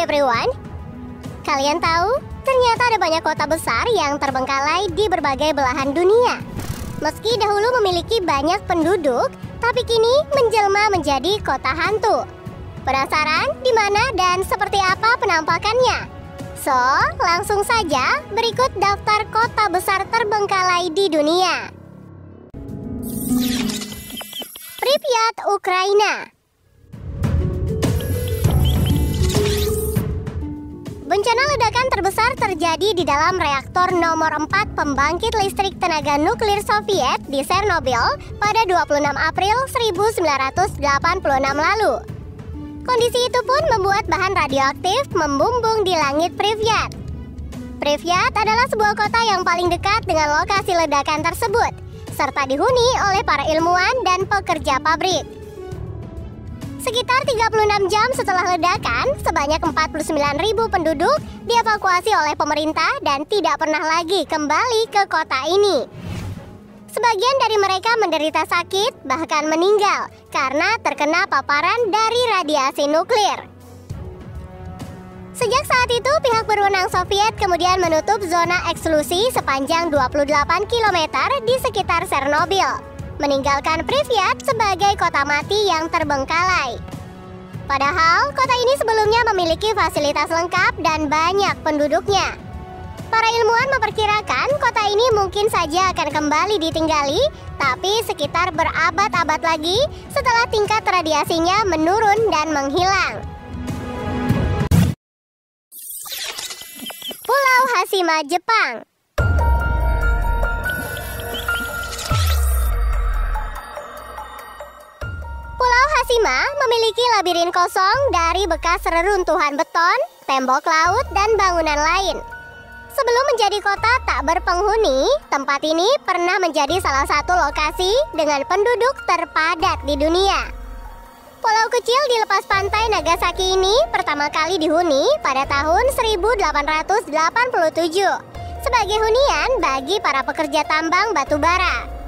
everyone. Kalian tahu, ternyata ada banyak kota besar yang terbengkalai di berbagai belahan dunia. Meski dahulu memiliki banyak penduduk, tapi kini menjelma menjadi kota hantu. Penasaran di mana dan seperti apa penampakannya? So, langsung saja berikut daftar kota besar terbengkalai di dunia. Pripyat, Ukraina. Bencana ledakan terbesar terjadi di dalam reaktor nomor 4 pembangkit listrik tenaga nuklir Soviet di Chernobyl pada 26 April 1986 lalu. Kondisi itu pun membuat bahan radioaktif membumbung di langit Pripyat. Pripyat adalah sebuah kota yang paling dekat dengan lokasi ledakan tersebut, serta dihuni oleh para ilmuwan dan pekerja pabrik. Sekitar 36 jam setelah ledakan, sebanyak 49.000 penduduk dievakuasi oleh pemerintah dan tidak pernah lagi kembali ke kota ini. Sebagian dari mereka menderita sakit, bahkan meninggal, karena terkena paparan dari radiasi nuklir. Sejak saat itu, pihak berwenang Soviet kemudian menutup zona eksklusi sepanjang 28 km di sekitar Chernobyl, meninggalkan Pripyat sebagai kota mati yang terbengkalai. Padahal, kota ini sebelumnya memiliki fasilitas lengkap dan banyak penduduknya. Para ilmuwan memperkirakan kota ini mungkin saja akan kembali ditinggali, tapi sekitar berabad-abad lagi setelah tingkat radiasinya menurun dan menghilang. Pulau Hashima, Jepang. Pulau Hashima memiliki labirin kosong dari bekas reruntuhan beton, tembok laut, dan bangunan lain. Sebelum menjadi kota tak berpenghuni, tempat ini pernah menjadi salah satu lokasi dengan penduduk terpadat di dunia. Pulau kecil di lepas pantai Nagasaki ini pertama kali dihuni pada tahun 1887 sebagai hunian bagi para pekerja tambang batu bara.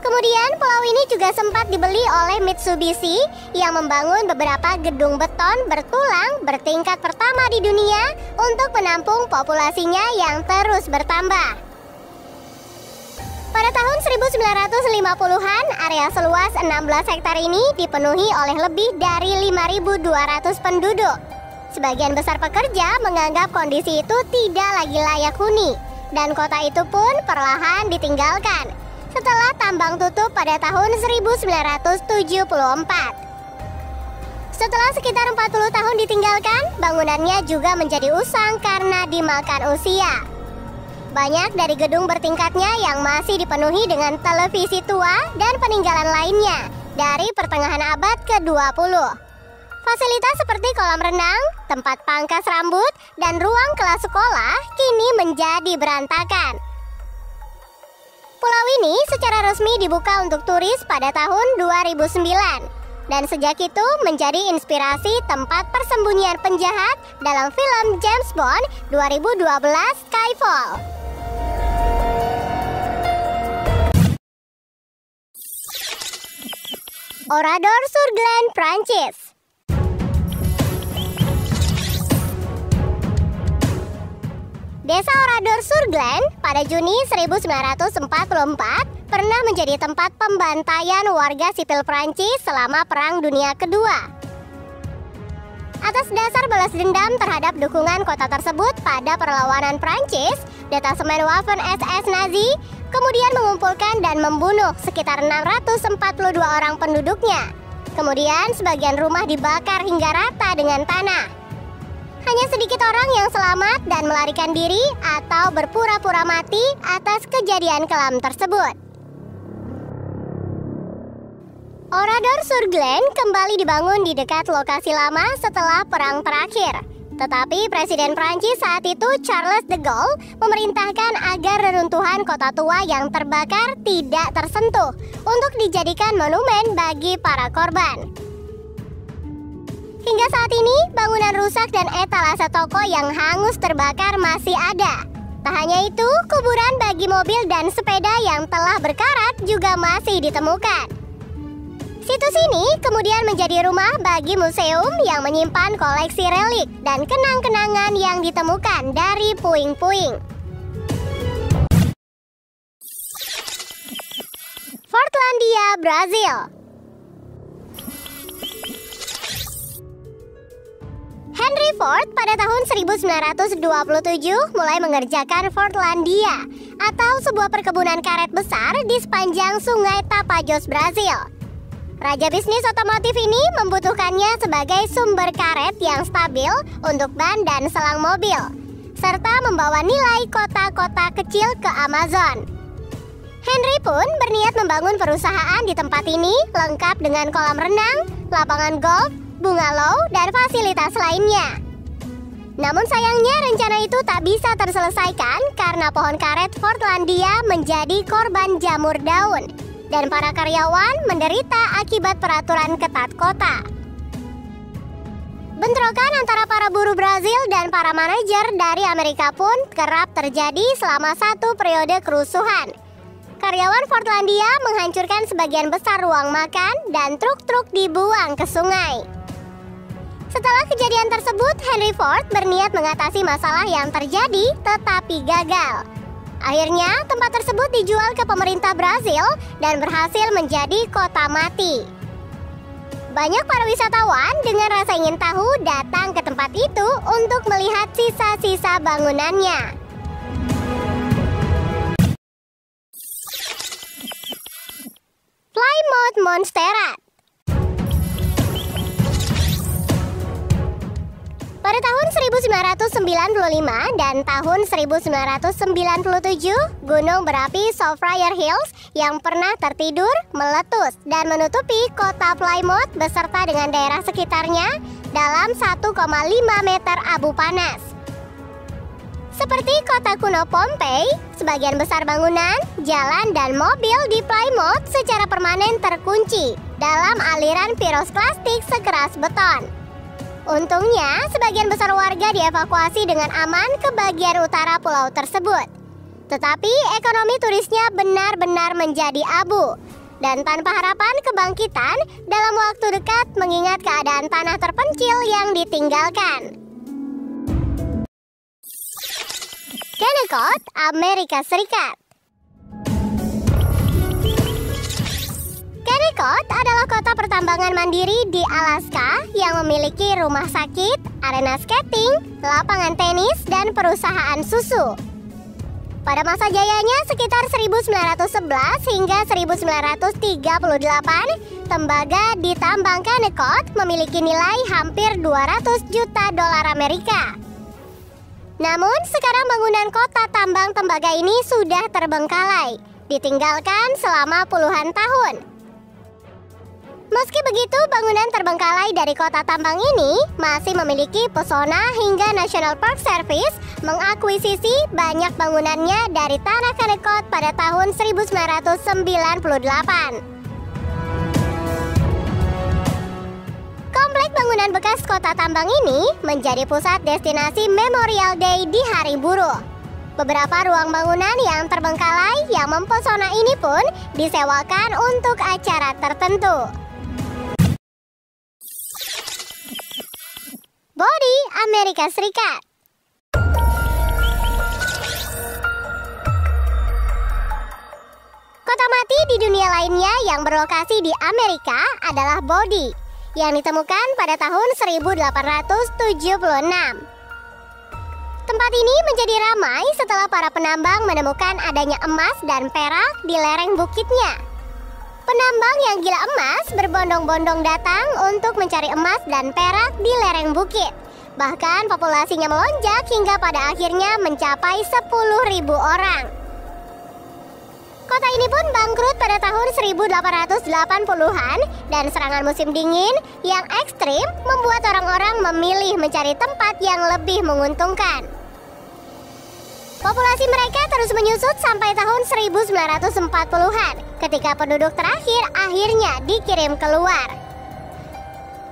Kemudian pulau ini juga sempat dibeli oleh Mitsubishi yang membangun beberapa gedung beton bertulang bertingkat pertama di dunia untuk menampung populasinya yang terus bertambah. Pada tahun 1950-an, area seluas 16 hektar ini dipenuhi oleh lebih dari 5.200 penduduk. Sebagian besar pekerja menganggap kondisi itu tidak lagi layak huni, dan kota itu pun perlahan ditinggalkan setelah tambang tutup pada tahun 1974. Setelah sekitar 40 tahun ditinggalkan, bangunannya juga menjadi usang karena dimakan usia. Banyak dari gedung bertingkatnya yang masih dipenuhi dengan televisi tua dan peninggalan lainnya dari pertengahan abad ke-20. Fasilitas seperti kolam renang, tempat pangkas rambut, dan ruang kelas sekolah kini menjadi berantakan. Pulau ini secara resmi dibuka untuk turis pada tahun 2009 dan sejak itu menjadi inspirasi tempat persembunyian penjahat dalam film James Bond 2012 Skyfall. Oradour-sur-Glane, Prancis. Desa Oradour-sur-Glane pada Juni 1944 pernah menjadi tempat pembantaian warga sipil Prancis selama Perang Dunia Kedua. Atas dasar balas dendam terhadap dukungan kota tersebut pada perlawanan Prancis, detasemen Waffen-SS Nazi kemudian mengumpulkan dan membunuh sekitar 642 orang penduduknya. Kemudian sebagian rumah dibakar hingga rata dengan tanah. Hanya sedikit orang yang selamat dan melarikan diri atau berpura-pura mati atas kejadian kelam tersebut. Oradour-sur-Glane kembali dibangun di dekat lokasi lama setelah perang terakhir. Tetapi Presiden Prancis saat itu, Charles de Gaulle, memerintahkan agar reruntuhan kota tua yang terbakar tidak tersentuh untuk dijadikan monumen bagi para korban. Hingga saat ini, bangunan rusak dan etalase toko yang hangus terbakar masih ada. Tak hanya itu, kuburan bagi mobil dan sepeda yang telah berkarat juga masih ditemukan. Situs ini kemudian menjadi rumah bagi museum yang menyimpan koleksi relik dan kenang-kenangan yang ditemukan dari puing-puing. Fortlandia, Brazil. Henry Ford pada tahun 1927 mulai mengerjakan Fortlandia atau sebuah perkebunan karet besar di sepanjang sungai Tapajós, Brazil. Raja bisnis otomotif ini membutuhkannya sebagai sumber karet yang stabil untuk ban dan selang mobil, serta membawa nilai kota-kota kecil ke Amazon. Henry pun berniat membangun perusahaan di tempat ini lengkap dengan kolam renang, lapangan golf, bungalow, dan fasilitas lainnya. Namun sayangnya rencana itu tak bisa terselesaikan karena pohon karet Fortlandia menjadi korban jamur daun dan para karyawan menderita akibat peraturan ketat kota. Bentrokan antara para buruh Brazil dan para manajer dari Amerika pun kerap terjadi selama satu periode kerusuhan. Karyawan Fortlandia menghancurkan sebagian besar ruang makan dan truk-truk dibuang ke sungai. Setelah kejadian tersebut, Henry Ford berniat mengatasi masalah yang terjadi tetapi gagal. Akhirnya, tempat tersebut dijual ke pemerintah Brazil dan berhasil menjadi kota mati. Banyak para wisatawan dengan rasa ingin tahu datang ke tempat itu untuk melihat sisa-sisa bangunannya. Plymouth Montserrat. Pada tahun 1995 dan tahun 1997, gunung berapi Soufriere Hills yang pernah tertidur meletus dan menutupi kota Plymouth beserta dengan daerah sekitarnya dalam 1,5 meter abu panas. Seperti kota kuno Pompei, sebagian besar bangunan, jalan, dan mobil di Plymouth secara permanen terkunci dalam aliran pirosklastik sekeras beton. Untungnya, sebagian besar warga dievakuasi dengan aman ke bagian utara pulau tersebut. Tetapi ekonomi turisnya benar-benar menjadi abu dan tanpa harapan kebangkitan dalam waktu dekat mengingat keadaan tanah terpencil yang ditinggalkan. Kennecott, Amerika Serikat. Kennecott adalah kota pertambangan mandiri di Alaska yang memiliki rumah sakit, arena skating, lapangan tenis, dan perusahaan susu. Pada masa jayanya sekitar 1911 hingga 1938, tembaga di tambang Kennecott memiliki nilai hampir 200 juta dolar Amerika. Namun sekarang bangunan kota tambang tembaga ini sudah terbengkalai, ditinggalkan selama puluhan tahun. Meski begitu, bangunan terbengkalai dari kota tambang ini masih memiliki pesona hingga National Park Service mengakuisisi banyak bangunannya dari tanah Kennecott pada tahun 1998. Komplek bangunan bekas kota tambang ini menjadi pusat destinasi Memorial Day di Hari Buruh. Beberapa ruang bangunan yang terbengkalai yang mempesona ini pun disewakan untuk acara tertentu. Body, Amerika Serikat. Kota mati di dunia lainnya yang berlokasi di Amerika adalah Body, yang ditemukan pada tahun 1876. Tempat ini menjadi ramai setelah para penambang menemukan adanya emas dan perak di lereng bukitnya. Penambang yang gila emas berbondong-bondong datang untuk mencari emas dan perak di lereng bukit. Bahkan populasinya melonjak hingga pada akhirnya mencapai 10.000 orang. Kota ini pun bangkrut pada tahun 1880-an dan serangan musim dingin yang ekstrim membuat orang-orang memilih mencari tempat yang lebih menguntungkan. Populasi mereka terus menyusut sampai tahun 1940-an ketika penduduk terakhir akhirnya dikirim keluar.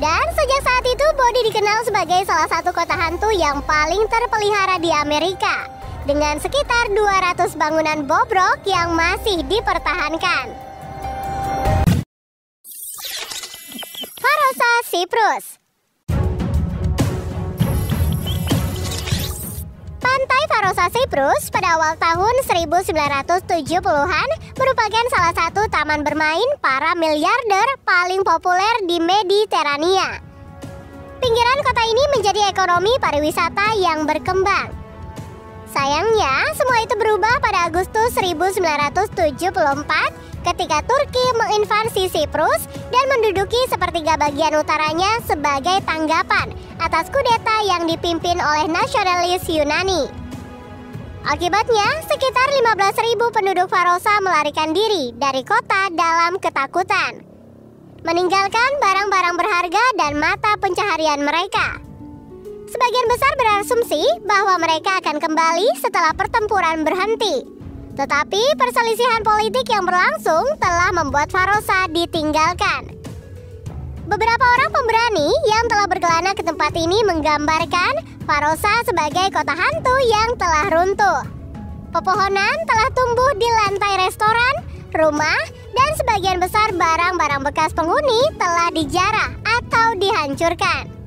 Dan sejak saat itu Body dikenal sebagai salah satu kota hantu yang paling terpelihara di Amerika, dengan sekitar 200 bangunan bobrok yang masih dipertahankan. Siprus. Pantai Farosa Siprus pada awal tahun 1970-an merupakan salah satu taman bermain para miliarder paling populer di Mediterania. Pinggiran kota ini menjadi ekonomi pariwisata yang berkembang. Sayangnya, semua itu berubah pada Agustus 1974 ketika Turki menginvasi Siprus dan menduduki sepertiga bagian utaranya sebagai tanggapan atas kudeta yang dipimpin oleh nasionalis Yunani. Akibatnya, sekitar 15.000 penduduk Farosa melarikan diri dari kota dalam ketakutan, meninggalkan barang-barang berharga dan mata pencaharian mereka. Sebagian besar berasumsi bahwa mereka akan kembali setelah pertempuran berhenti. Tetapi perselisihan politik yang berlangsung telah membuat Farosa ditinggalkan. Beberapa orang pemberani yang telah berkelana ke tempat ini menggambarkan Farosa sebagai kota hantu yang telah runtuh. Pepohonan telah tumbuh di lantai restoran, rumah, dan sebagian besar barang-barang bekas penghuni telah dijarah atau dihancurkan.